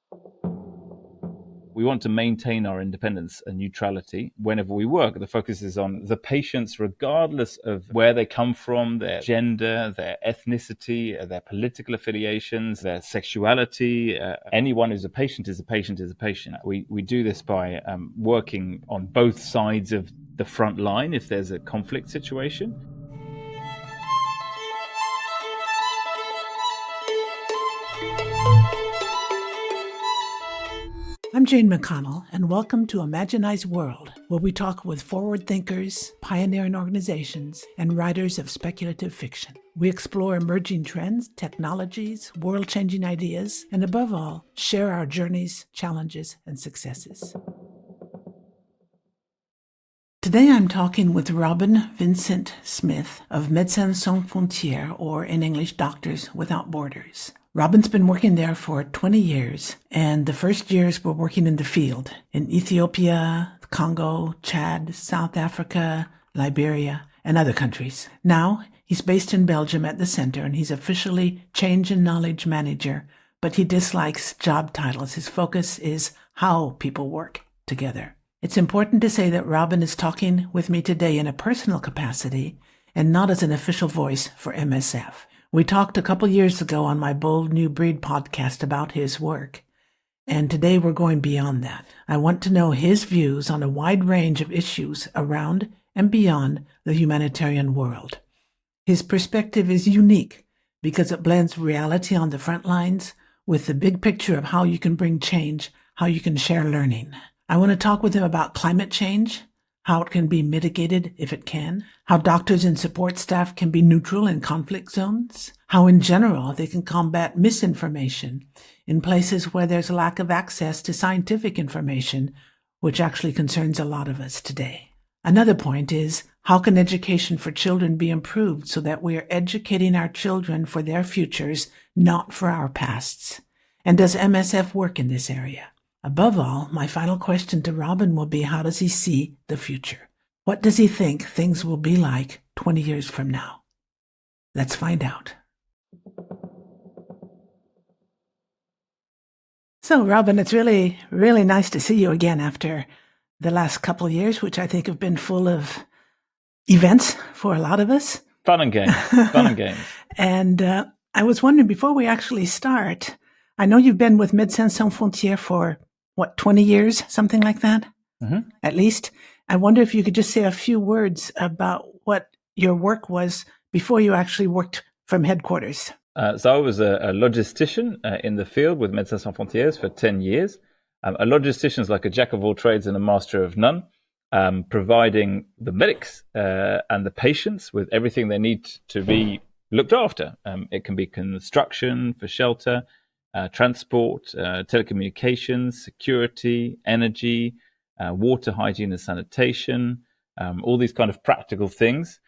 We want to maintain our independence and neutrality whenever we work. The focus is on the patients, regardless of where they come from, their gender, their ethnicity, their political affiliations, their sexuality. Anyone who's a patient is a patient is a patient. We do this by working on both sides of the front line if there's a conflict situation. I'm Jane McConnell, and welcome to Imaginize World, where we talk with forward thinkers, pioneering organizations, and writers of speculative fiction. We explore emerging trends, technologies, world-changing ideas, and above all, share our journeys, challenges, and successes. Today I'm talking with Robin Vincent-Smith of Médecins Sans Frontières, or in English, Doctors Without Borders. Robin's been working there for 20 years, and the first years were working in the field in Ethiopia, Congo, Chad, South Africa, Liberia, and other countries. Now, he's based in Belgium at the center, and he's officially Change and Knowledge Manager, but he dislikes job titles. His focus is how people work together. It's important to say that Robin is talking with me today in a personal capacity and not as an official voice for MSF. We talked a couple years ago on my Bold New Breed podcast about his work, and today we're going beyond that. I want to know his views on a wide range of issues around and beyond the humanitarian world. His perspective is unique because it blends reality on the front lines with the big picture of how you can bring change, how you can share learning. I want to talk with him about climate change, how it can be mitigated if it can, how doctors and support staff can be neutral in conflict zones, how in general they can combat misinformation in places where there's a lack of access to scientific information, which actually concerns a lot of us today. Another point is, how can education for children be improved so that we are educating our children for their futures, not for our pasts? And does MSF work in this area? Above all, my final question to Robin will be, how does he see the future? What does he think things will be like 20 years from now? Let's find out. So, Robin, it's really, really nice to see you again after the last couple of years, which I think have been full of events for a lot of us. Fun and games. Fun and games. And I was wondering, before we actually start, I know you've been with Médecins Sans Frontières for 20 years, something like that, at least. I wonder if you could just say a few words about what your work was before you actually worked from headquarters. So I was a logistician in the field with Médecins Sans Frontières for 10 years. A logistician is like a jack of all trades and a master of none, providing the medics and the patients with everything they need to be looked after. It can be construction for shelter, transport, telecommunications, security, energy, water hygiene and sanitation, all these kind of practical things.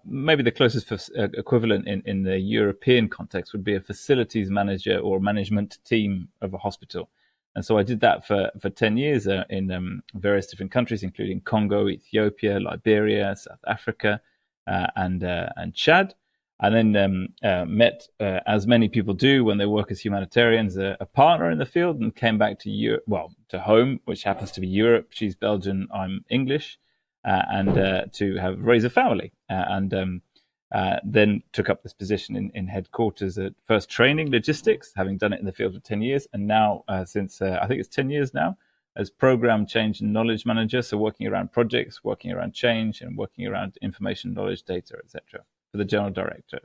Maybe the closest equivalent in the European context would be a facilities manager or management team of a hospital. And so I did that for 10 years in various different countries, including Congo, Ethiopia, Liberia, South Africa, and Chad. And then met, as many people do when they work as humanitarians, a partner in the field, and came back to Europe, to home, which happens to be Europe. She's Belgian, I'm English, and to raise a family. And then took up this position in headquarters at first training logistics, having done it in the field for 10 years. And now, since I think it's 10 years now, as program change and knowledge manager. So working around projects, working around change, and working around information, knowledge, data, etc. for the general director.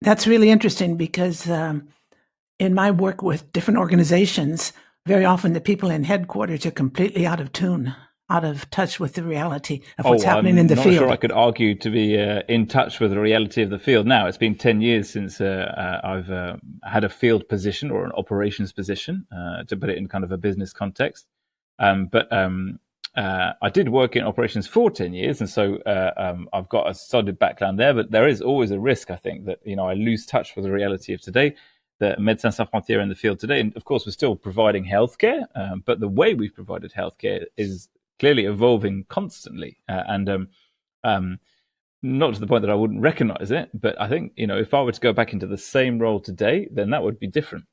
That's really interesting because in my work with different organizations, very often the people in headquarters are completely out of tune, out of touch with the reality of what's happening in the field. I'm not sure I could argue to be in touch with the reality of the field now. It's been 10 years since I've had a field position or an operations position, to put it in kind of a business context. But I did work in operations for 10 years, and so I've got a solid background there. But there is always a risk, I think, that I lose touch with the reality of today. The Médecins Sans Frontières in the field today, and of course, we're still providing healthcare, but the way we've provided healthcare is clearly evolving constantly, and not to the point that I wouldn't recognize it. But I think if I were to go back into the same role today, then that would be different.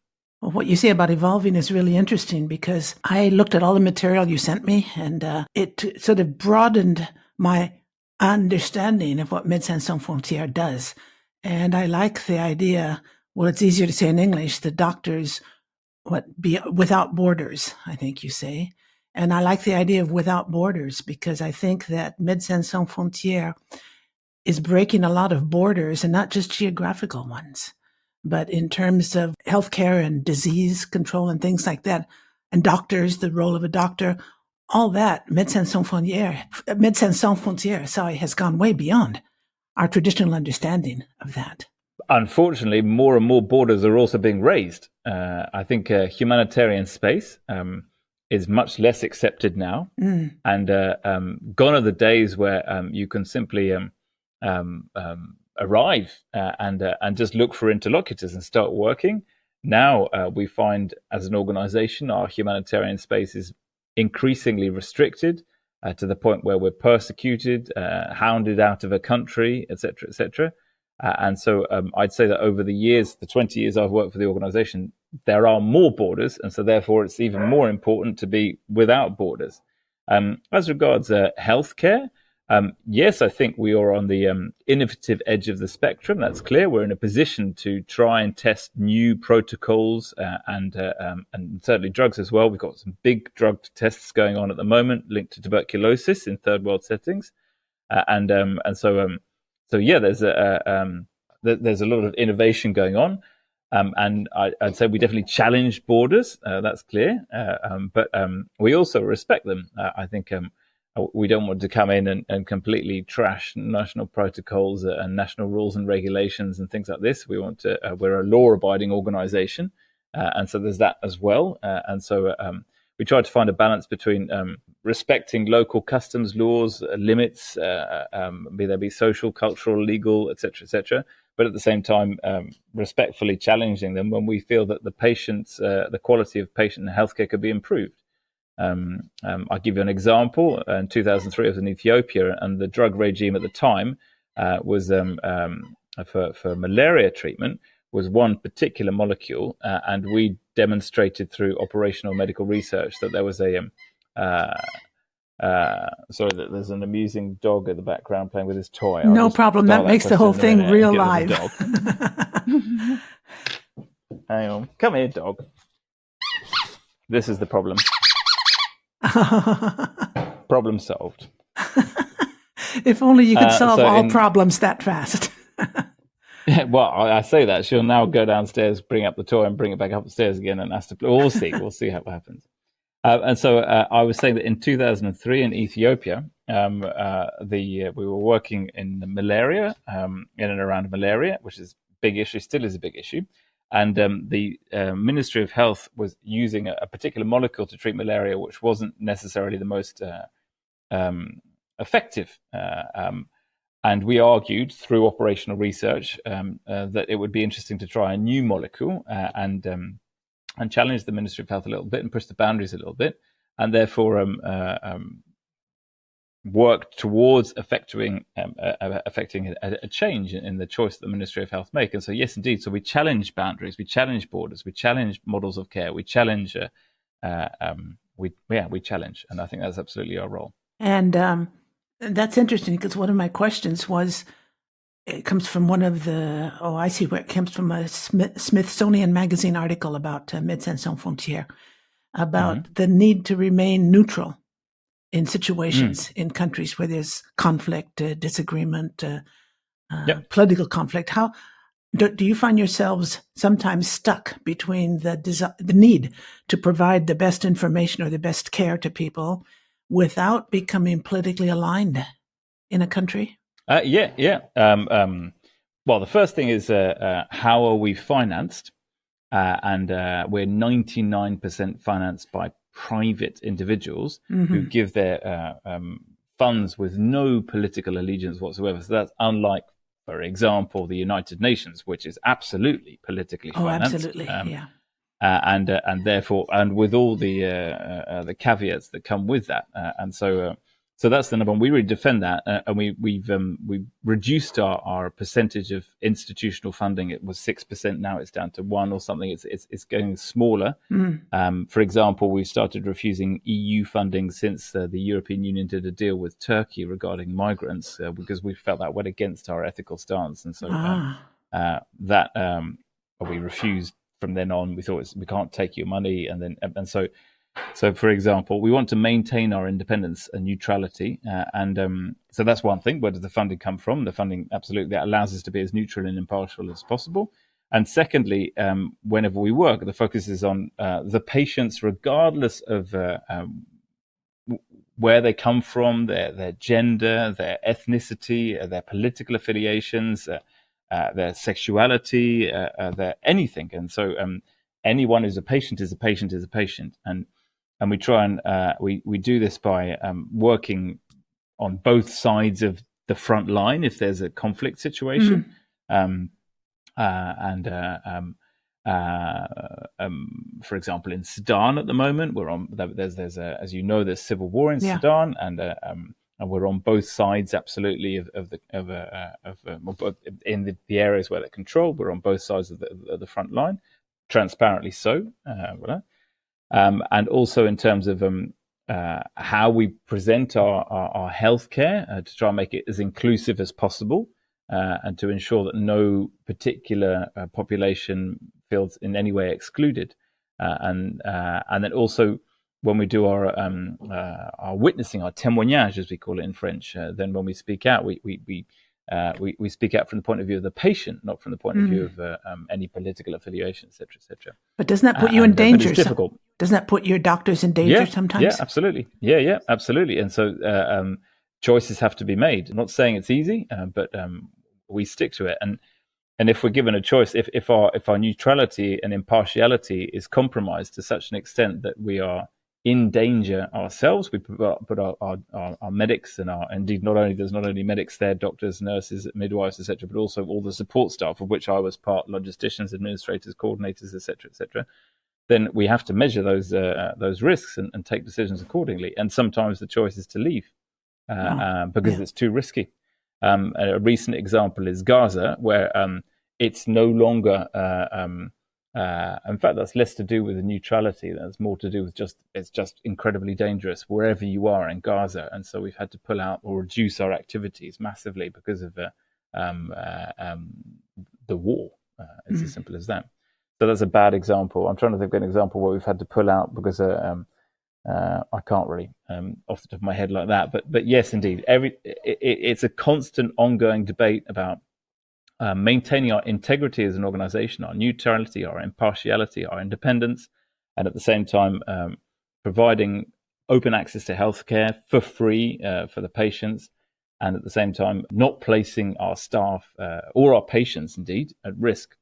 Well, what you say about evolving is really interesting because I looked at all the material you sent me and it sort of broadened my understanding of what Médecins Sans Frontières does. And I like the idea, well, it's easier to say in English, the doctors, be without borders, I think you say. And I like the idea of without borders because I think that Médecins Sans Frontières is breaking a lot of borders and not just geographical ones, but in terms of healthcare and disease control and things like that, and doctors, the role of a doctor, all that, Médecins Sans Frontières, has gone way beyond our traditional understanding of that. Unfortunately, more and more borders are also being raised. I think humanitarian space is much less accepted now, and gone are the days where you can simply arrive and just look for interlocutors and start working. Now we find, as an organization, our humanitarian space is increasingly restricted to the point where we're persecuted, hounded out of a country, etc., etc. And so I'd say that over the years, the 20 years I've worked for the organization, there are more borders, and so therefore it's even more important to be without borders. As regards healthcare, yes, I think we are on the innovative edge of the spectrum. That's clear. We're in a position to try and test new protocols and certainly drugs as well. We've got some big drug tests going on at the moment linked to tuberculosis in third world settings, so yeah, there's a lot of innovation going on, and I'd say we definitely challenge borders. That's clear, but we also respect them. I think. We don't want to come in and completely trash national protocols and national rules and regulations and things like this. We want to. We're a law-abiding organisation, and so there's that as well. And so we try to find a balance between respecting local customs laws, limits, be they be social, cultural, legal, etc., but at the same time respectfully challenging them when we feel that the quality of patient healthcare could be improved. I'll give you an example. In 2003, I was in Ethiopia, and the drug regime at the time was for malaria treatment was one particular molecule, and we demonstrated through operational medical research that there was there's an amusing dog at the background playing with his toy. No problem. That makes the whole thing real live. Hang on. Come here, dog. This is the problem. Problem solved. If only you could solve all problems that fast. Yeah, well, I say that. She'll now go downstairs, bring up the toy, and bring it back upstairs again, and ask to play. We'll see. We'll see how it happens. And so I was saying that in 2003 in Ethiopia, we were working in the malaria, in and around malaria, which is a big issue, still is a big issue. And the Ministry of Health was using a particular molecule to treat malaria, which wasn't necessarily the most effective. And we argued through operational research that it would be interesting to try a new molecule and challenge the Ministry of Health a little bit and push the boundaries a little bit, and therefore worked towards affecting a change in the choice that the Ministry of Health make. And so, yes, indeed. So we challenge boundaries, we challenge borders, we challenge models of care, we challenge. We challenge, and I think that's absolutely our role. And that's interesting because one of my questions was, it comes from one of the, I see where it comes from, a Smithsonian Magazine article about Médecins Sans Frontières, about the need to remain neutral in situations in countries where there's conflict, disagreement, political conflict. How do you find yourselves sometimes stuck between the need to provide the best information or the best care to people without becoming politically aligned in a country? Well, the first thing is how are we financed? And we're 99% financed by private individuals who give their funds with no political allegiance whatsoever. So that's unlike, for example, the United Nations, which is absolutely politically financed. Absolutely, yeah. And therefore, and with all the caveats that come with that, and so So that's the number one. We really defend that, and we've reduced our percentage of institutional funding. It was 6%, now it's down to 1 or something. It's getting smaller. For example, we started refusing EU funding since the European Union did a deal with Turkey regarding migrants because we felt that went against our ethical stance, and so we refused from then on. We thought we can't take your money, and so. So, for example, we want to maintain our independence and neutrality. So that's one thing. Where does the funding come from? The funding absolutely that allows us to be as neutral and impartial as possible. And secondly, whenever we work, the focus is on the patients, regardless of where they come from, their gender, their ethnicity, their political affiliations, their sexuality, their anything. And so anyone who's a patient is a patient is a patient. And we try and we do this by working on both sides of the front line if there's a conflict situation. For example, in Sudan at the moment, there's as you know, there's civil war in Sudan, and we're on both sides absolutely in the areas where they're controlled. We're on both sides of the front line, transparently so. And also in terms of how we present our healthcare to try and make it as inclusive as possible, and to ensure that no particular population feels in any way excluded. And then also when we do our witnessing, our témoignage, as we call it in French, then when we speak out, we speak out from the point of view of the patient, not from the point of view of any political affiliation, etc., etc. But doesn't that put you in danger? It's difficult. Doesn't that put your doctors in danger sometimes? Yeah, absolutely. Yeah, absolutely. And so choices have to be made. I'm not saying it's easy, but we stick to it. And if we're given a choice, if our neutrality and impartiality is compromised to such an extent that we are in danger ourselves, we put our medics and there's not only medics there, doctors, nurses, midwives, etc., but also all the support staff, of which I was part, logisticians, administrators, coordinators, etc., then we have to measure those risks and take decisions accordingly. And sometimes the choice is to leave because it's too risky. A recent example is Gaza, where it's no longer. In fact, that's less to do with the neutrality. That's more to do with it's just incredibly dangerous wherever you are in Gaza, and so we've had to pull out or reduce our activities massively because of the war. It's as simple as that. So that's a bad example. I'm trying to think of an example where we've had to pull out because I can't really off the top of my head like that. But yes, indeed, it's a constant, ongoing debate about maintaining our integrity as an organization, our neutrality, our impartiality, our independence, and at the same time providing open access to healthcare for free for the patients, and at the same time not placing our staff or our patients, indeed, at risk.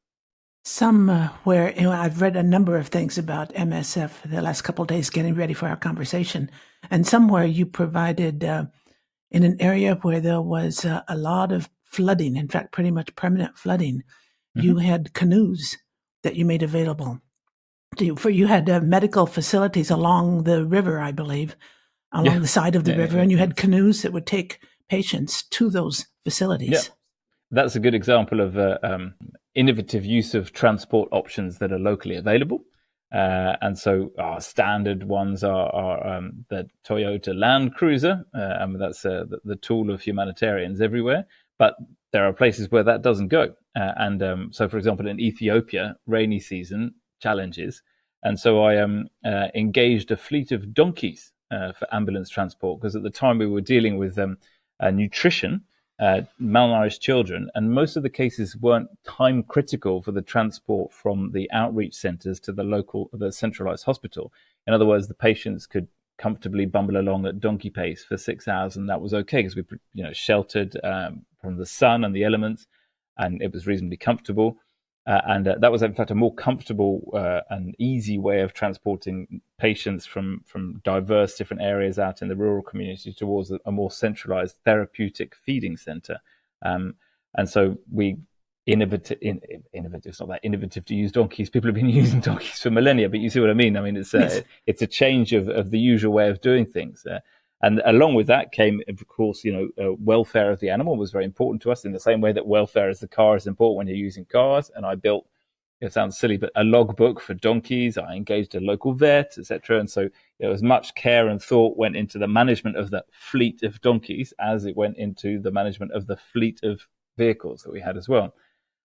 Where I've read a number of things about MSF the last couple of days getting ready for our conversation, and somewhere you provided in an area where there was a lot of flooding, in fact, pretty much permanent flooding, you had canoes that you made available. You had medical facilities along the river, I believe, along the side of the river, and you had canoes that would take patients to those facilities. Yeah. That's a good example of innovative use of transport options that are locally available. And so our standard ones are the Toyota Land Cruiser. That's the tool of humanitarians everywhere. But there are places where that doesn't go. So, for example, in Ethiopia, rainy season challenges. And so I engaged a fleet of donkeys for ambulance transport, because at the time we were dealing with nutrition, malnourished children, and most of the cases weren't time critical for the transport from the outreach centres to the centralised hospital. In other words, the patients could comfortably bumble along at donkey pace for 6 hours, and that was okay because we sheltered from the sun and the elements, and it was reasonably comfortable. And that was, in fact, a more comfortable and easy way of transporting patients from diverse different areas out in the rural community towards a more centralized therapeutic feeding center. And so we innovative. It's not that innovative to use donkeys. People have been using donkeys for millennia, but you see what I mean. I mean, it's a change of the usual way of doing things. And along with that came, of course, welfare of the animal was very important to us, in the same way that welfare as the car is important when you're using cars. And I built, it sounds silly, but a logbook for donkeys. I engaged a local vet, etc. And so as much care and thought went into the management of the fleet of donkeys as it went into the management of the fleet of vehicles that we had as well.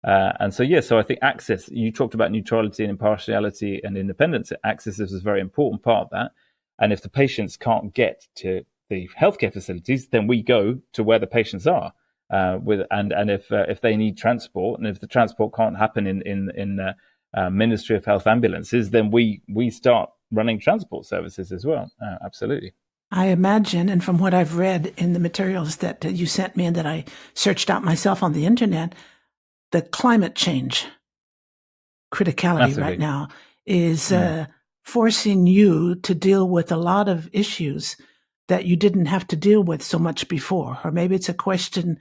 So I think access, you talked about neutrality and impartiality and independence. Access is a very important part of that. And if the patients can't get to the healthcare facilities, then we go to where the patients are. If they need transport, and if the transport can't happen in Ministry of Health ambulances, then we start running transport services as well. Absolutely. I imagine, and from what I've read in the materials that you sent me and that I searched out myself on the internet, the climate change criticality Massively. right now is forcing you to deal with a lot of issues that you didn't have to deal with so much before. Or maybe it's a question.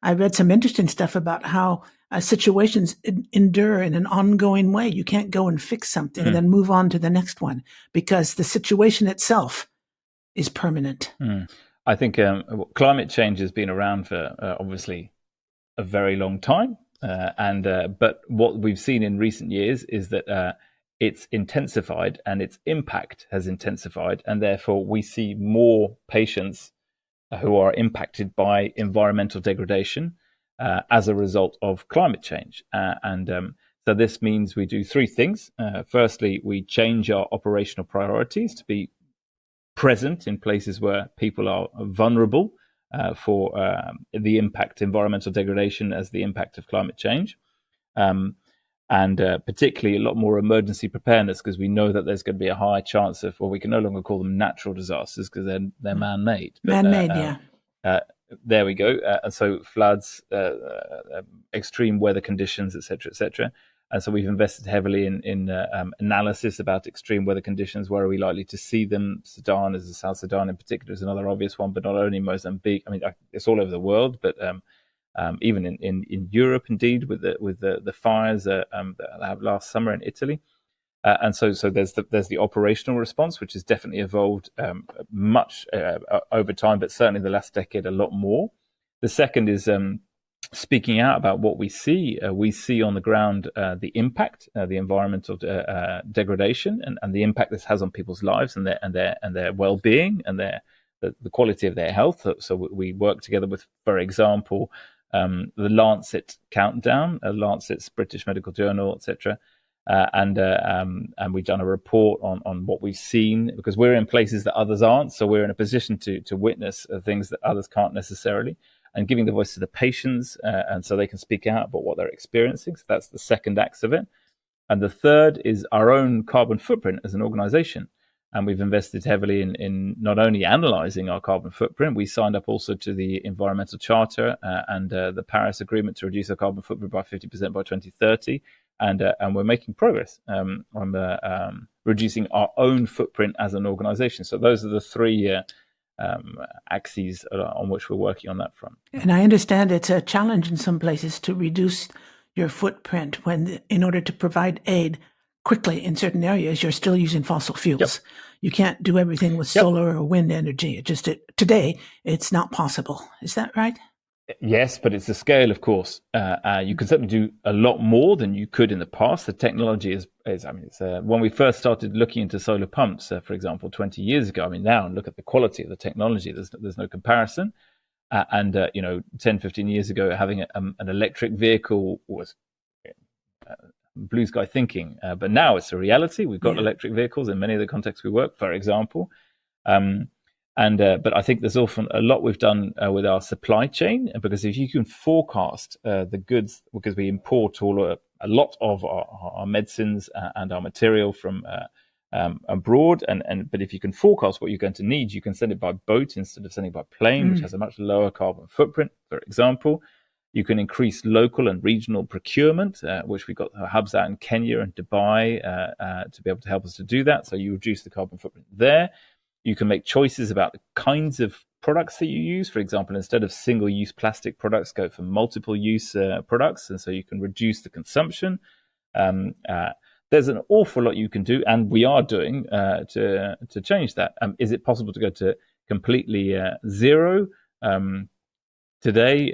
I read some interesting stuff about how situations endure in an ongoing way. You can't go and fix something and then move on to the next one, because the situation itself is permanent. I think climate change has been around for obviously a very long time. But what we've seen in recent years is that it's intensified, and its impact has intensified, and therefore we see more patients who are impacted by environmental degradation as a result of climate change. So this means we do three things. Firstly, we change our operational priorities to be present in places where people are vulnerable for the impact, environmental degradation as the impact of climate change. And particularly a lot more emergency preparedness, because we know that there's going to be a high chance of, well, we can no longer call them natural disasters because they're man-made. Man-made, yeah. There we go. And so floods, extreme weather conditions, etc., etc. And so we've invested heavily in analysis about extreme weather conditions. Where are we likely to see them? Sudan, as the South Sudan in particular, is another obvious one, but not only Mozambique. I mean, it's all over the world, but even in Europe, indeed, with the fires that happened last summer in Italy. And so there's the operational response, which has definitely evolved much over time, but certainly the last decade a lot more. The second is speaking out about what we see. We see on the ground the impact, the environmental degradation, and the impact this has on people's lives and their well-being and the quality of their health. So we work together with, for example, the Lancet Countdown, Lancet's British Medical Journal, etc. And we've done a report on what we've seen, because we're in places that others aren't. So we're in a position to witness things that others can't necessarily, and giving the voice to the patients, and so they can speak out about what they're experiencing. So that's the second axe of it. And the third is our own carbon footprint as an organization. And we've invested heavily in not only analyzing our carbon footprint, we signed up also to the Environmental Charter and the Paris Agreement to reduce our carbon footprint by 50% by 2030. And we're making progress on reducing our own footprint as an organization. So those are the three axes on which we're working on that front. And I understand it's a challenge in some places to reduce your footprint when, in order to provide aid quickly in certain areas, you're still using fossil fuels. Yep. You can't do everything with solar or wind energy. Today, it's not possible. Is that right? Yes, but it's the scale, of course. You can certainly do a lot more than you could in the past. The technology is when we first started looking into solar pumps, for example, 20 years ago, now look at the quality of the technology. There's no comparison. 10, 15 years ago, having an electric vehicle was blue sky thinking. But now it's a reality. We've got electric vehicles in many of the contexts we work, for example. But I think there's often a lot we've done with our supply chain, because if you can forecast the goods, because we import a lot of our medicines and our material from abroad, but if you can forecast what you're going to need, you can send it by boat instead of sending by plane, which has a much lower carbon footprint, for example. You can increase local and regional procurement, which we've got hubs out in Kenya and Dubai to be able to help us to do that. So you reduce the carbon footprint there. You can make choices about the kinds of products that you use. For example, instead of single-use plastic products, go for multiple-use products, and so you can reduce the consumption. There's an awful lot you can do, and we are doing to change that. Is it possible to go to completely zero today.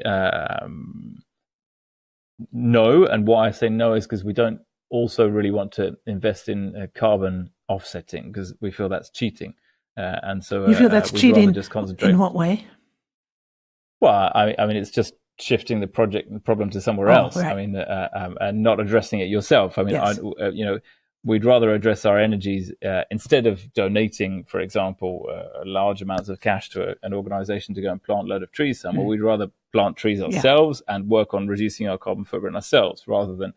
No, and why I say no is because we don't also really want to invest in carbon offsetting, because we feel that's cheating. And so you feel that's we'd cheating rather just concentrate. In what way? Well, I mean, it's just shifting the problem to somewhere else. Right. I mean, and not addressing it yourself. I mean, Yes. we'd rather address our energies instead of donating, for example, large amounts of cash to an organization to go and plant a load of trees somewhere. We'd rather plant trees ourselves and work on reducing our carbon footprint ourselves, rather than.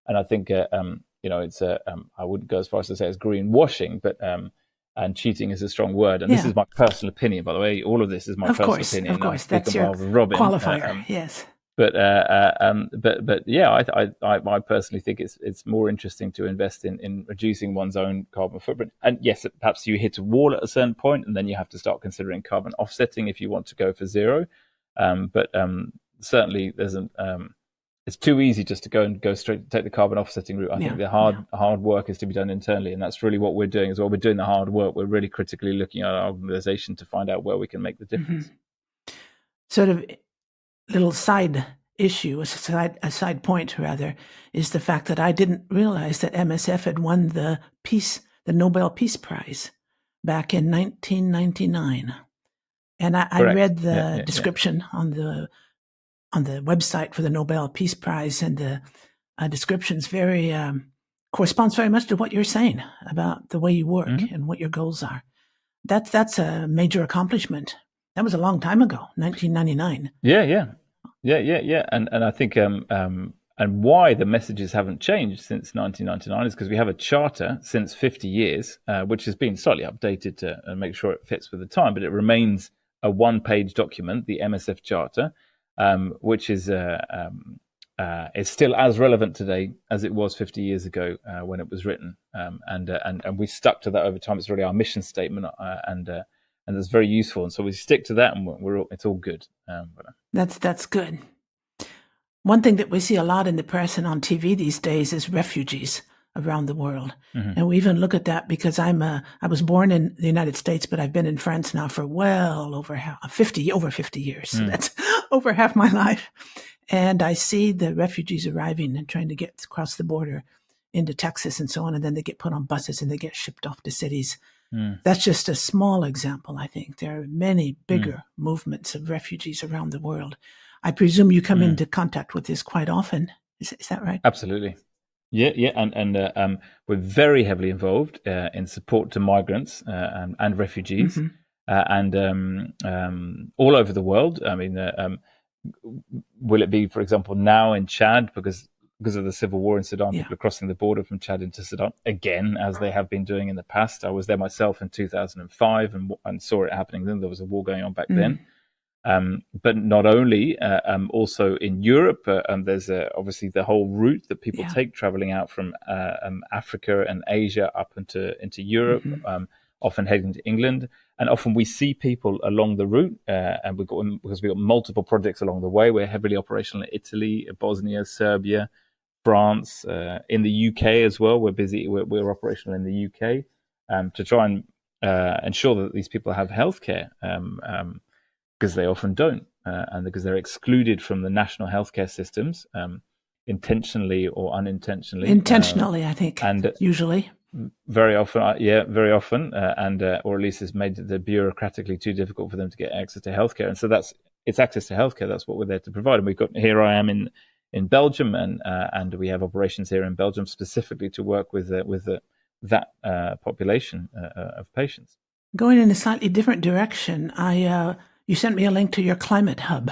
And I think it's I wouldn't go as far as to say it's greenwashing, but and cheating is a strong word. And this is my personal opinion, by the way. All of this is my personal opinion. Of course, that's your Robin, qualifier. Yes. But yeah, I personally think it's more interesting to invest in reducing one's own carbon footprint. And yes, perhaps you hit a wall at a certain point, and then you have to start considering carbon offsetting if you want to go for zero. But certainly, it's too easy just to go straight to take the carbon offsetting route. I think the hard work is to be done internally, and that's really what we're doing as well. We're doing the hard work. We're really critically looking at our organization to find out where we can make the difference. Sort of little side issue, a side point rather, is the fact that I didn't realize that MSF had won the Nobel Peace Prize back in 1999. And I read the description on the website for the Nobel Peace Prize, and the description's corresponds very much to what you're saying about the way you work and what your goals are. That's a major accomplishment. That was a long time ago, 1999. Yeah. And I think and why the messages haven't changed since 1999 is because we have a charter since 50 years, which has been slightly updated to make sure it fits with the time, but it remains a one-page document, the MSF Charter, which is still as relevant today as it was 50 years ago when it was written, and we stuck to that over time. It's really our mission statement, and it's very useful, and so we stick to that, and it's all good. That's good. One thing that we see a lot in the press and on TV these days is refugees around the world. And we even look at that because I was born in the United States, but I've been in France now for well over 50 years. So that's over half my life. And I see the refugees arriving and trying to get across the border into Texas and so on. And then they get put on buses and they get shipped off to cities. That's just a small example, I think. There are many bigger movements of refugees around the world. I presume you come into contact with this quite often. Is that right? Absolutely. Yeah, and we're very heavily involved in support to migrants and refugees, and all over the world. I mean, will it be, for example, now in Chad because of the civil war in Sudan? People are crossing the border from Chad into Sudan again, as they have been doing in the past. I was there myself in 2005 and saw it happening then. There was a war going on back then. But not only, also in Europe, there's obviously the whole route that people take traveling out from Africa and Asia up into Europe, often heading to England. And often we see people along the route, and because we've got multiple projects along the way. We're heavily operational in Italy, Bosnia, Serbia, France, in the UK as well. We're operational in the UK to try and ensure that these people have healthcare. Because they often don't, and because they're excluded from the national healthcare systems, intentionally or unintentionally. Intentionally, I think, and usually. Very often, and or at least it's made it bureaucratically too difficult for them to get access to healthcare. And so it's access to healthcare. That's what we're there to provide. And here I am in Belgium, and we have operations here in Belgium specifically to work with that population of patients. Going in a slightly different direction, you sent me a link to your climate hub,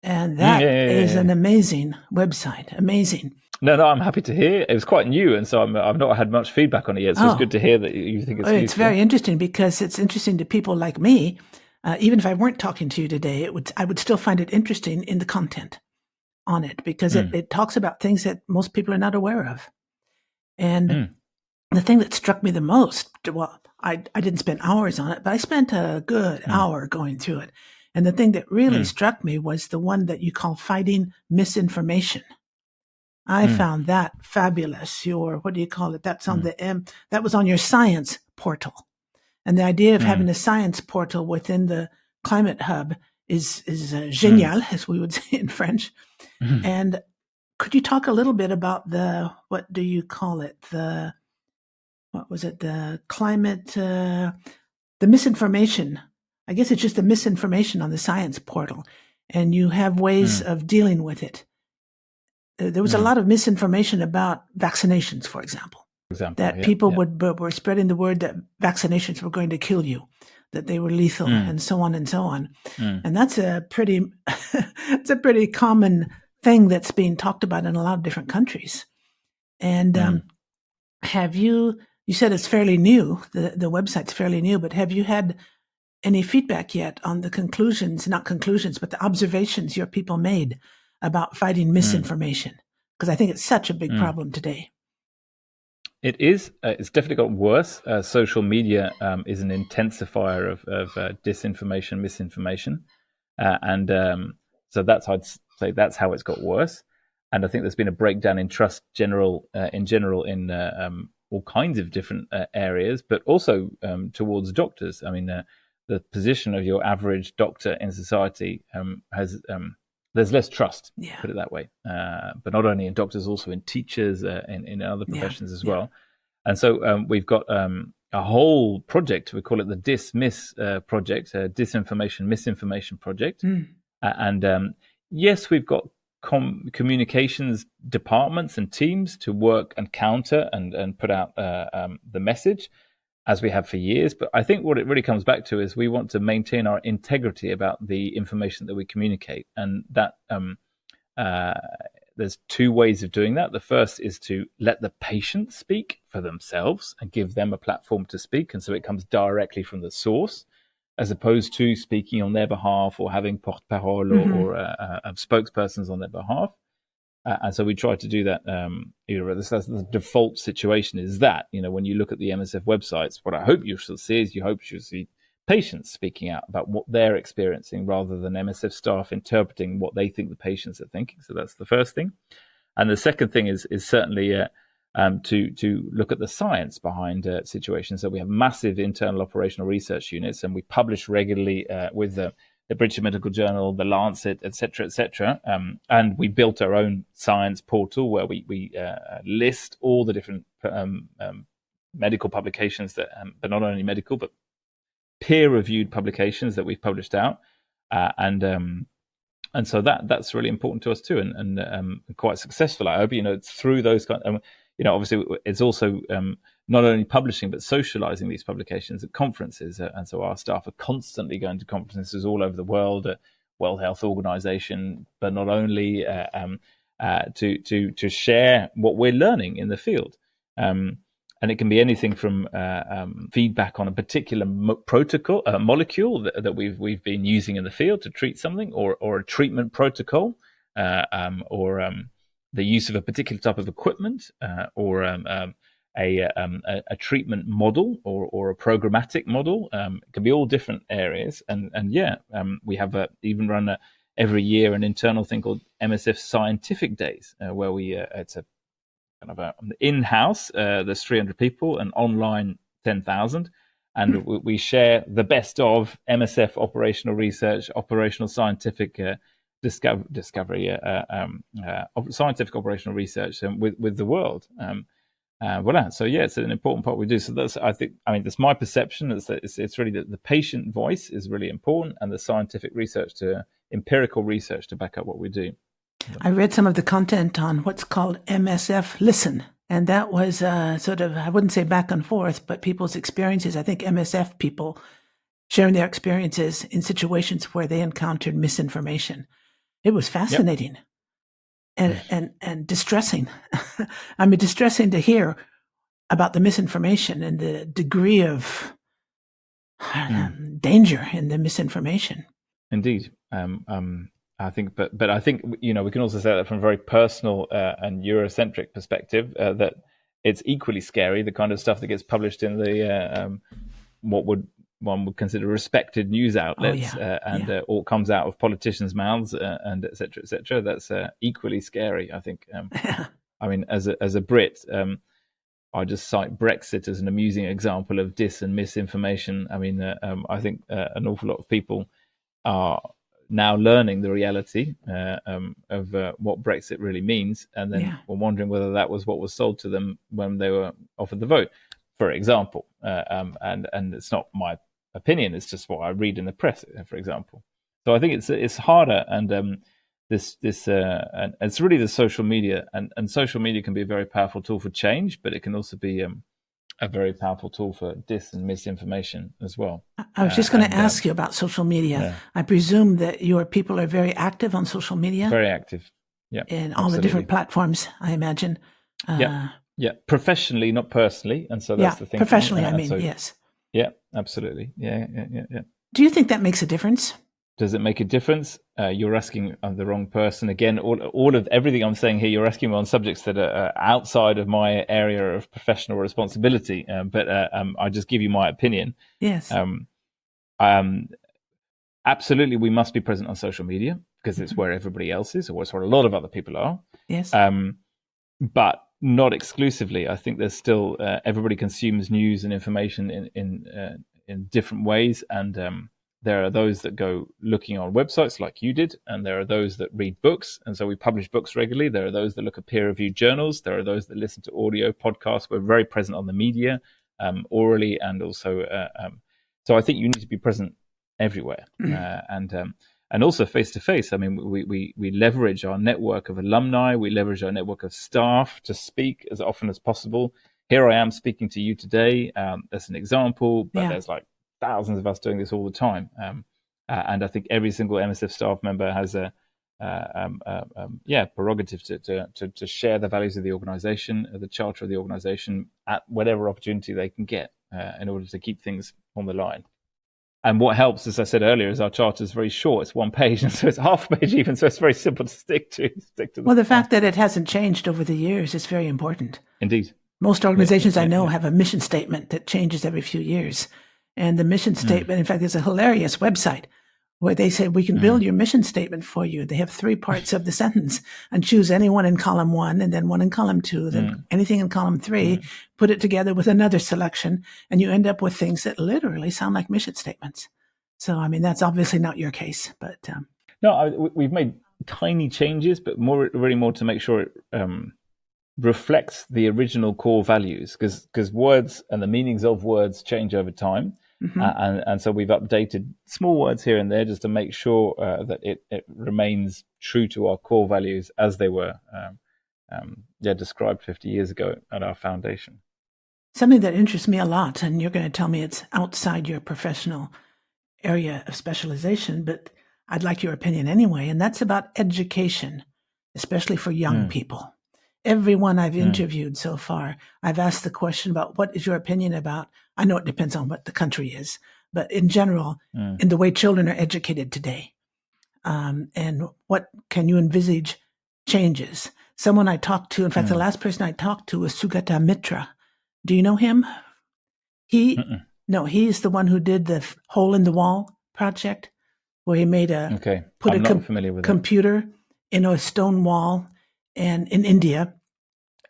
and that is an amazing website. Amazing. No, I'm happy to hear. It was quite new, and so I've not had much feedback on it yet. So it's good to hear that you think it's useful. It's very interesting because it's interesting to people like me. Even if I weren't talking to you today, I would still find it interesting in the content on it because it talks about things that most people are not aware of. And the thing that struck me the most, well, I didn't spend hours on it, but I spent a good hour going through it. And the thing that really struck me was the one that you call fighting misinformation. I found that fabulous. What do you call it? That's on that was on your science portal. And the idea of having a science portal within the Climate Hub is génial, as we would say in French. And could you talk a little bit about what do you call it? The climate, the misinformation. I guess it's just the misinformation on the science portal. And you have ways of dealing with it. There was a lot of misinformation about vaccinations, for example. People were spreading the word that vaccinations were going to kill you, that they were lethal, and so on and so on. And that's a pretty common thing that's being talked about in a lot of different countries. And you said it's fairly new, the website's fairly new, but have you had any feedback yet on the not conclusions, but the observations your people made about fighting misinformation? Because I think it's such a big problem today. It is. It's definitely got worse. Social media is an intensifier of disinformation, misinformation. So I'd say that's how it's got worse. And I think there's been a breakdown in trust in all kinds of different areas, but also towards doctors. I mean, the position of your average doctor in society there's less trust, put it that way. But not only in doctors, also in teachers, in other professions as well. And so we've got a whole project. We call it the Dismiss project, Disinformation, Misinformation project. And yes, we've got communications departments and teams to work and counter and put out the message, as we have for years. But I think what it really comes back to is we want to maintain our integrity about the information that we communicate. And that there's two ways of doing that. The first is to let the patient speak for themselves and give them a platform to speak. And so it comes directly from the source, as opposed to speaking on their behalf or having porte-parole or spokespersons on their behalf. And so we try to do that. That's the default situation is that, when you look at the MSF websites, what I hope you shall see is you'll see patients speaking out about what they're experiencing rather than MSF staff interpreting what they think the patients are thinking. So that's the first thing. And the second thing is certainly to look at the science behind situations. So we have massive internal operational research units, and we publish regularly with the British Medical Journal, the Lancet, et cetera, and we built our own science portal where we list all the different medical publications that, but not only medical, but peer-reviewed publications that we've published out, and so that's really important to us too, and quite successful. I hope it's through those kind. Obviously, it's also not only publishing but socializing these publications at conferences, and so our staff are constantly going to conferences all over the world, World Health Organization, but not only to share what we're learning in the field. And it can be anything from feedback on a particular molecule that we've been using in the field to treat something, or a treatment protocol, or the use of a particular type of equipment, or a treatment model, or a programmatic model. It can be all different areas, and we have even run every year an internal thing called MSF Scientific Days, where it's a kind of in-house. There's 300 people, and online 10,000, and we share the best of MSF operational research, operational scientific discovery, scientific operational research with the world. So it's an important part we do. So that's my perception. It's really that the patient voice is really important, and the scientific research, empirical research to back up what we do. I read some of the content on what's called MSF Listen, and that was sort of, I wouldn't say back and forth, but people's experiences. I think MSF people sharing their experiences in situations where they encountered misinformation. It was fascinating. Yep. and distressing. I mean, distressing to hear about the misinformation and the degree of danger in the misinformation. Indeed. I think, but I think, we can also say that from a very personal and Eurocentric perspective, that it's equally scary, the kind of stuff that gets published in the what one would consider respected news outlets, all comes out of politicians' mouths, and et cetera, et cetera. That's equally scary, I think. I mean, as a Brit, I just cite Brexit as an amusing example of dis and misinformation. I mean, I think an awful lot of people are now learning the reality of what Brexit really means, and then were wondering whether that was what was sold to them when they were offered the vote, for example. And it's not my opinion; it's just what I read in the press, for example. So I think it's harder, and and it's really the social media, and social media can be a very powerful tool for change, but it can also be a very powerful tool for dis and misinformation as well. I was just going to ask you about social media. Yeah. I presume that your people are very active on social media. Very active, yeah. In all the different platforms, I imagine. Yeah. Professionally, not personally, and so that's the thing. Professionally, I mean, yes. Yeah, absolutely. Yeah. Do you think that makes a difference? Does it make a difference? You're asking the wrong person. Again, all of everything I'm saying here, you're asking me on subjects that are outside of my area of professional responsibility. But I just give you my opinion. Yes. Absolutely, we must be present on social media because it's where everybody else is, or it's where a lot of other people are. Yes. But not exclusively. I think there's still everybody consumes news and information in different ways, and there are those that go looking on websites like you did, and there are those that read books. And so we publish books regularly. There are those that look at peer-reviewed journals. There are those that listen to audio podcasts. We're very present on the media, orally, and also. So I think you need to be present everywhere, and also face-to-face. I mean, we leverage our network of alumni. We leverage our network of staff to speak as often as possible. Here I am speaking to you today. That's an example, but there's like thousands of us doing this all the time, and I think every single MSF staff member has a prerogative to share the values of the organization, the charter of the organization, at whatever opportunity they can get in order to keep things on the line. And what helps, as I said earlier, is our charter is very short. It's one page, and so it's half a page even, so it's very simple to stick to. Well, the fact that it hasn't changed over the years is very important. Indeed. Most organizations I know have a mission statement that changes every few years. And the mission statement, in fact, there's a hilarious website where they say, we can build your mission statement for you. They have 3 parts of the sentence, and choose any one in column 1 and then one in column 2, then anything in column 3, put it together with another selection, and you end up with things that literally sound like mission statements. So, I mean, that's obviously not your case, but... No, we've made tiny changes, but really more to make sure it reflects the original core values, because words and the meanings of words change over time. And so we've updated small words here and there just to make sure that it remains true to our core values as they were described 50 years ago at our foundation. Something that interests me a lot, and you're going to tell me it's outside your professional area of specialization, but I'd like your opinion anyway, and that's about education, especially for young people. Everyone I've interviewed so far, I've asked the question about what is your opinion about, I know it depends on what the country is, but in general, in the way children are educated today. And what can you envisage changes? Someone I talked to, in fact, the last person I talked to was Sugata Mitra. Do you know him? No, he's the one who did the Hole in the Wall project, where he made put a computer in a stone wall and in India,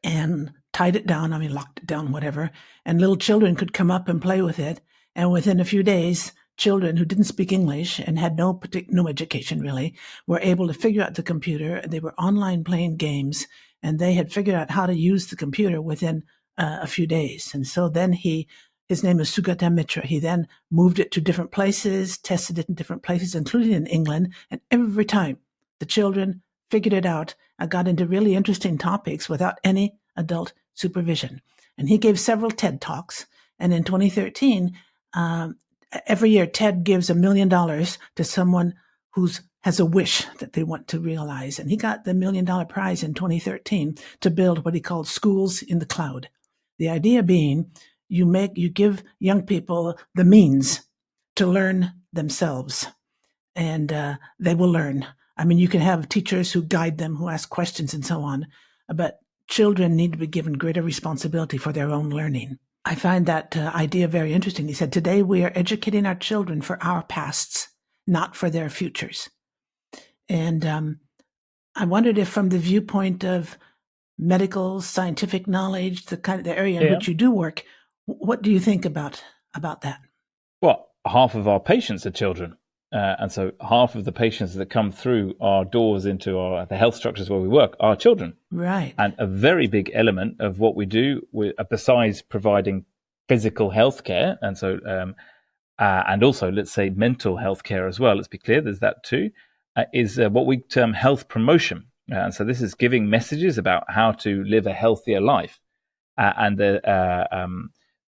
and tied it down, locked it down, whatever, and little children could come up and play with it. And within a few days, children who didn't speak English and had no education really were able to figure out the computer. They were online playing games, and they had figured out how to use the computer within a few days. And so then his name is Sugata Mitra. He then moved it to different places, tested it in different places, including in England. And every time the children figured it out, I got into really interesting topics without any adult supervision. And he gave several TED Talks. And in 2013, every year TED gives $1 million to someone who has a wish that they want to realize. And he got the $1 million prize in 2013 to build what he called schools in the cloud. The idea being you give young people the means to learn themselves, and they will learn. You can have teachers who guide them, who ask questions and so on, but children need to be given greater responsibility for their own learning. I find that idea very interesting. He said, today we are educating our children for our pasts, not for their futures. And I wondered if from the viewpoint of medical, scientific knowledge, the area in which you do work. What do you think about that? Well, half of our patients are children. And so half of the patients that come through our doors into the health structures where we work are children. Right. And a very big element of what we do, besides providing physical health care, and also, let's say, mental health care as well, let's be clear, there's that too, is what we term health promotion. And so this is giving messages about how to live a healthier life.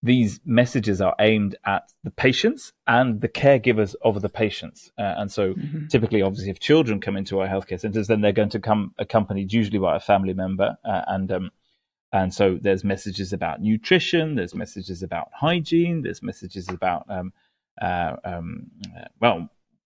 These messages are aimed at the patients and the caregivers of the patients. And so typically, obviously, if children come into our healthcare centers, then they're going to come accompanied usually by a family member. And so there's messages about nutrition, there's messages about hygiene, there's messages about,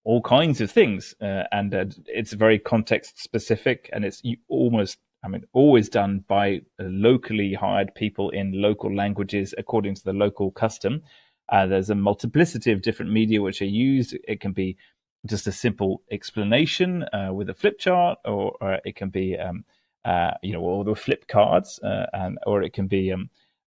all kinds of things. It's very context specific, and it's always done by locally hired people in local languages according to the local custom. There's a multiplicity of different media which are used. It can be just a simple explanation with a flip chart, or it can be, or the flip cards, or it can be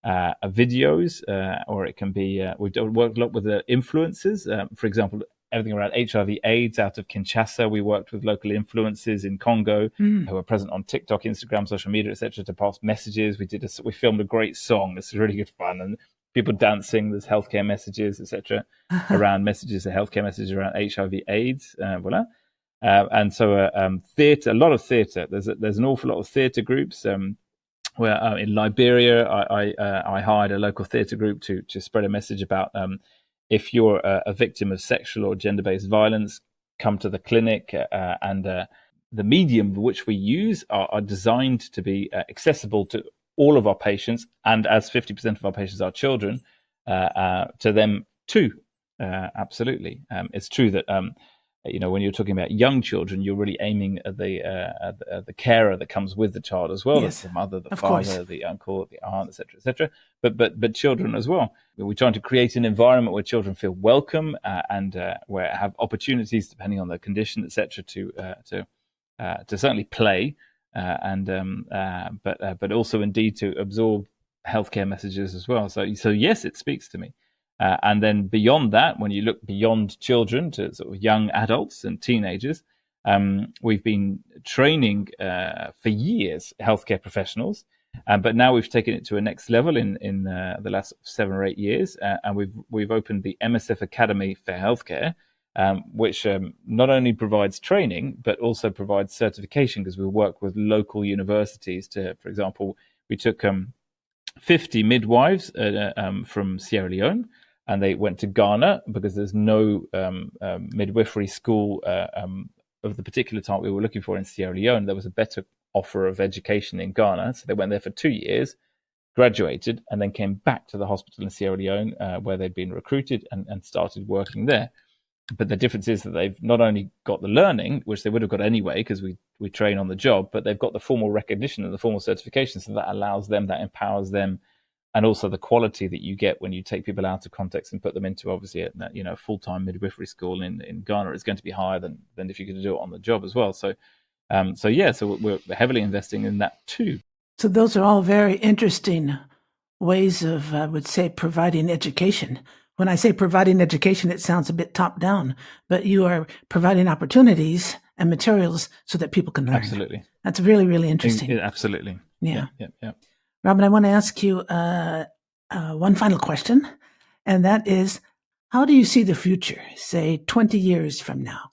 videos, or it can be, we've worked a lot with the influencers. For example, everything around HIV/AIDS out of Kinshasa. We worked with local influencers in Congo who were present on TikTok, Instagram, social media, etc., to pass messages. We filmed a great song. This is really good fun, and people dancing. There's healthcare messages, etc., around messages, the healthcare messages around HIV/AIDS. Voila. And so theatre, a lot of theatre. There's an awful lot of theatre groups. Where in Liberia, I hired a local theatre group to spread a message about. If you're a victim of sexual or gender-based violence, come to the clinic, and the medium which we use are designed to be accessible to all of our patients, and as 50% of our patients are children, to them too. Absolutely. It's true that when you're talking about young children, you're really aiming at the carer that comes with the child as well, yes, the mother, the father, course, the uncle, the aunt, etc., etc. But children as well. We're trying to create an environment where children feel welcome and where have opportunities, depending on their condition, etc., to certainly play, but also indeed to absorb healthcare messages as well. So yes, it speaks to me. And then beyond that, when you look beyond children to sort of young adults and teenagers, we've been training for years healthcare professionals, but now we've taken it to a next level in the last 7 or 8 years, and we've opened the MSF Academy for Healthcare, which not only provides training but also provides certification, because we work with local universities. For example, we took 50 midwives from Sierra Leone, and they went to Ghana because there's no midwifery school of the particular type we were looking for in Sierra Leone. There was a better offer of education in Ghana. So they went there for 2 years, graduated, and then came back to the hospital in Sierra Leone where they'd been recruited and started working there. But the difference is that they've not only got the learning, which they would have got anyway because we train on the job, but they've got the formal recognition and the formal certification. So that allows them, that empowers them. And also the quality that you get when you take people out of context and put them into, obviously, a full-time midwifery school in Ghana is going to be higher than if you could do it on the job as well. So we're heavily investing in that too. So those are all very interesting ways of, I would say, providing education. When I say providing education, it sounds a bit top-down, but you are providing opportunities and materials so that people can learn. Absolutely. That's really, really interesting. Absolutely. Yeah. Yeah. Robin, I want to ask you one final question, and that is, how do you see the future, say, 20 years from now?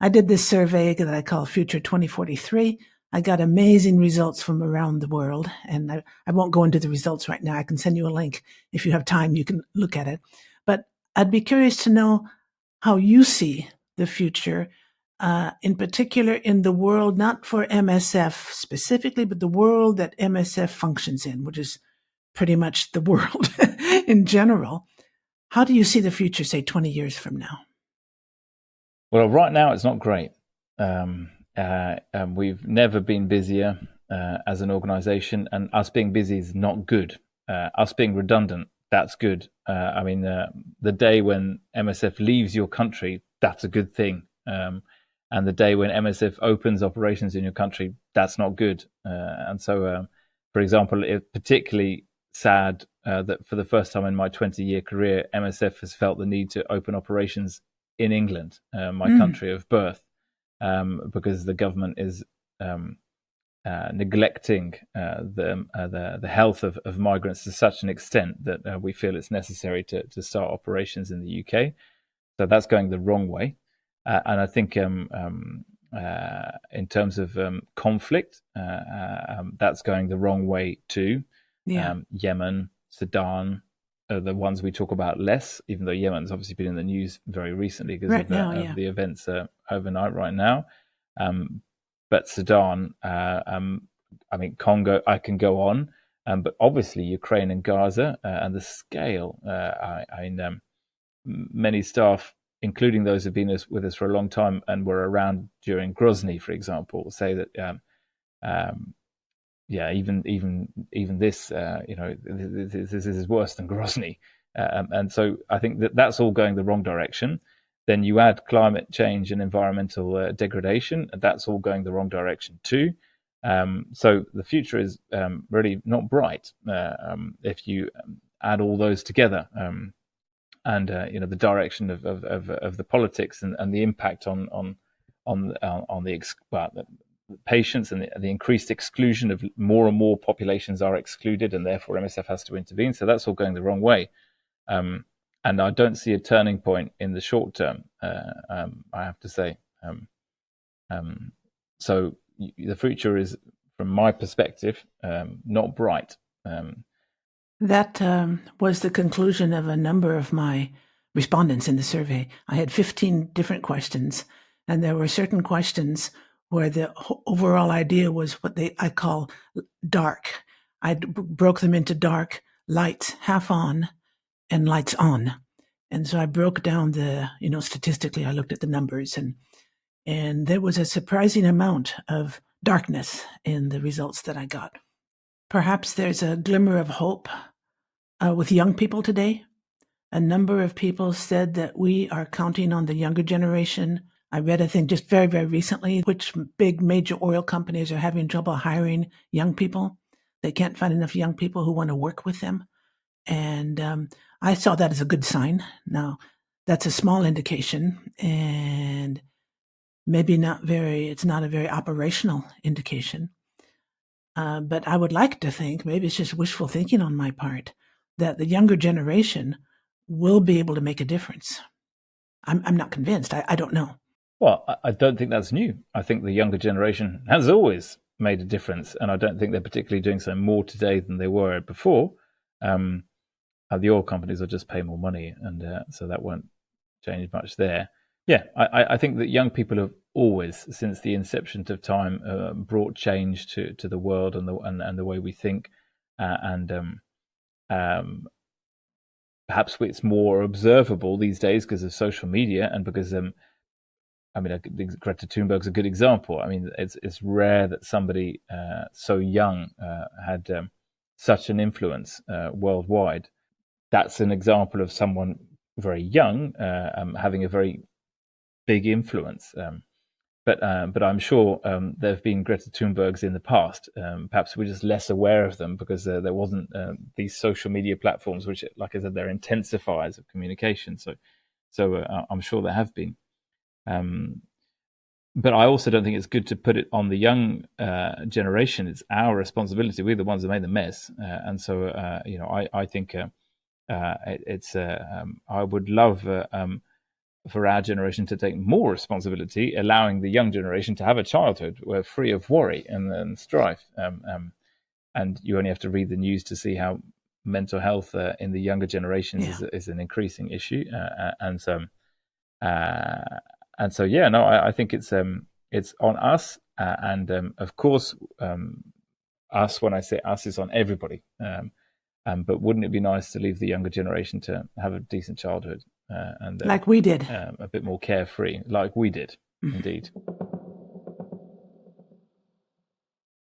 I did this survey that I call Future 2043. I got amazing results from around the world, and I won't go into the results right now. I can send you a link. If you have time, you can look at it. But I'd be curious to know how you see the future, in particular in the world, not for MSF specifically, but the world that MSF functions in, which is pretty much the world in general. How do you see the future, say, 20 years from now? Well, right now it's not great. We've never been busier as an organization, and us being busy is not good. Us being redundant, that's good. The day when MSF leaves your country, that's a good thing. And the day when MSF opens operations in your country, that's not good. For example, it's particularly sad that for the first time in my 20-year career, MSF has felt the need to open operations in England, my country of birth, because the government is neglecting the health of migrants to such an extent that we feel it's necessary to start operations in the UK. So that's going the wrong way. And I think in terms of conflict, that's going the wrong way too. Yeah. Yemen, Sudan are the ones we talk about less, even though Yemen's obviously been in the news very recently because of the events overnight right now. But Sudan, I mean, Congo, I can go on, but obviously Ukraine and Gaza and the scale. Many staff, including those who've been with us for a long time and were around during Grozny, for example, say that even this, this is worse than Grozny, and so I think that's all going the wrong direction. Then you add climate change and environmental degradation, and that's all going the wrong direction too. So the future is really not bright if you add all those together. And the direction of the politics and the impact on the patients and the increased exclusion of more and more populations are excluded, and therefore MSF has to intervene. So that's all going the wrong way. And I don't see a turning point in the short term, I have to say. So the future is, from my perspective, not bright. That was the conclusion of a number of my respondents in the survey. I had 15 different questions, and there were certain questions where the overall idea was what I call dark. I broke them into dark, lights half on, and lights on. And so I broke down statistically, I looked at the numbers, and there was a surprising amount of darkness in the results that I got. Perhaps there's a glimmer of hope with young people today. A number of people said that we are counting on the younger generation. I read a thing just very, very recently, which big major oil companies are having trouble hiring young people. They can't find enough young people who want to work with them. And I saw that as a good sign. Now, that's a small indication, and maybe it's not a very operational indication. But I would like to think, maybe it's just wishful thinking on my part, that the younger generation will be able to make a difference. I'm not convinced. I don't know. Well, I don't think that's new. I think the younger generation has always made a difference, and I don't think they're particularly doing so more today than they were before. The oil companies will just pay more money, and so that won't change much there. Yeah, I think that young people have always, since the inception of time, brought change to the world and the way we think, perhaps it's more observable these days because of social media and because Greta Thunberg's a good example. I mean, it's rare that somebody so young had such an influence worldwide. That's an example of someone very young having a very big influence. But I'm sure there have been Greta Thunbergs in the past. Perhaps we're just less aware of them because there wasn't these social media platforms, which, like I said, they're intensifiers of communication. So I'm sure there have been. But I also don't think it's good to put it on the young generation. It's our responsibility. We're the ones that made the mess, and so I think I would love for our generation to take more responsibility, allowing the young generation to have a childhood where free of worry and strife. And you only have to read the news to see how mental health in the younger generations is an increasing issue, and so. I think it's on us, and of course, us. When I say us, is on everybody. But wouldn't it be nice to leave the younger generation to have a decent childhood and like we did, a bit more carefree, like we did, indeed.